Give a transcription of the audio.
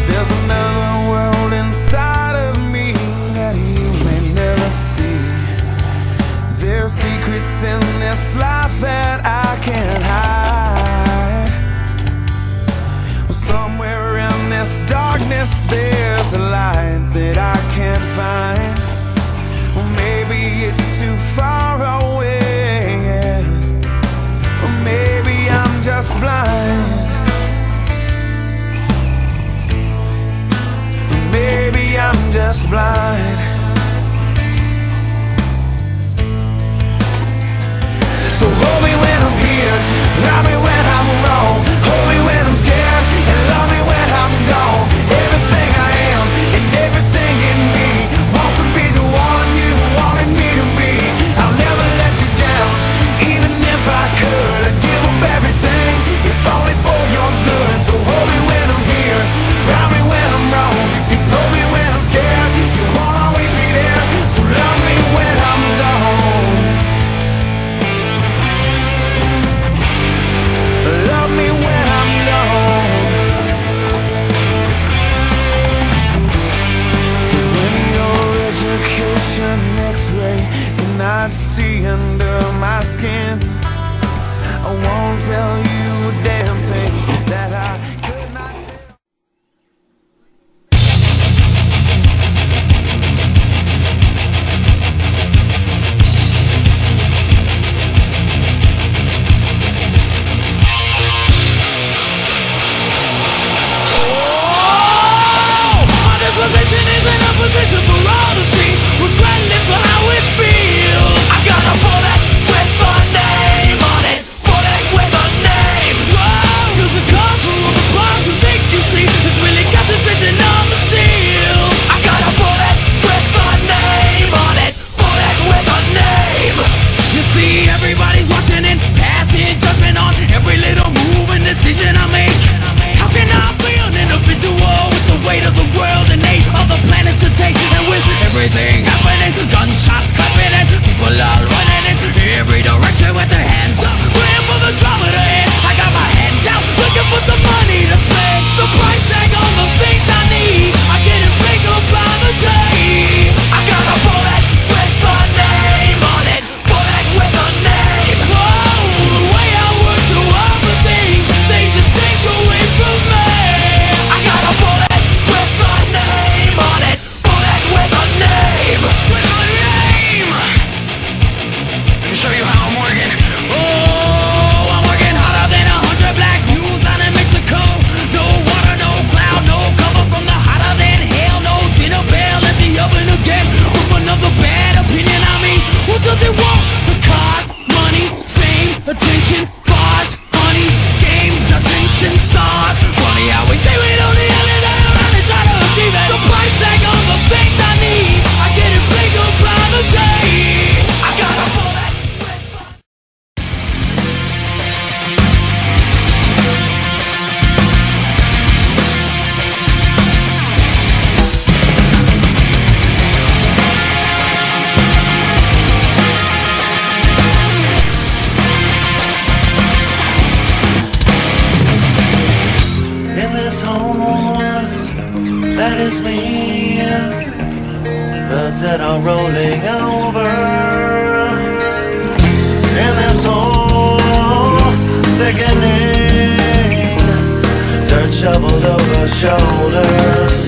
There's another world inside of me that you may never see. There's secrets in this life that I can't hide. Well, somewhere in this darkness there's a light that I can't find. Well, maybe it's too far away, yeah. Or maybe I'm just blind. Maybe I'm just blind. So hold me when I'm here, love me when I'm wrong, hold me when I'm scared, and love me when I'm gone. Everything I am and everything in me wants to be the one you wanted me to be. I'll never let you down, even if I could. I'd give up everything, if only for your good. So hold me when I'm here, love me when I'm wrong, you know me when I'm scared, you won't always be there. So love me when I'm gone, love me when I'm gone. When your education X-ray cannot see under my skin, I won't tell you a damn thing that I could not tell. Position isn't a position for all to see, regardless for how it feels. I got a bullet with a name on it, bullet with a name. Whoa, 'cause the cause for all the bombs you think you see is really concentration on the steel. I got a bullet with a name on it, bullet with a name. You see, everybody's watching and passing judgment on every little move and decision I make. How can I be an individual with the weight of the world and 8 other planets to take? And with everything happening, gunshots clapping and people all running in every direction with their hands up, waiting for the drop of the head. I got my hand out, looking for some money to spend. The price tag on the things I need, I get it bigger by the day. I got a bullet with a name on it, bullet with a name. Whoa, the way I work so all the things they just take away from me. I got a bullet with a name on it, bullet with a name, with a name. Let me show you how I'm working. Oh, I'm working harder than 100 black mules out in Mexico. No water, no cloud, no cover from the hotter than hell. No dinner bell at the oven again with another bad opinion on me. Who does it want? The cars, money, fame, attention, bars, honeys, games, attention, stars. Funny how we say we don't need it, around and try to achieve it. The price tag on the things I need, I get it bigger by the day. I got a bullet with a in this whole world that is me, the dead are rolling over. In this whole thickening, dirt shoveled over shoulders.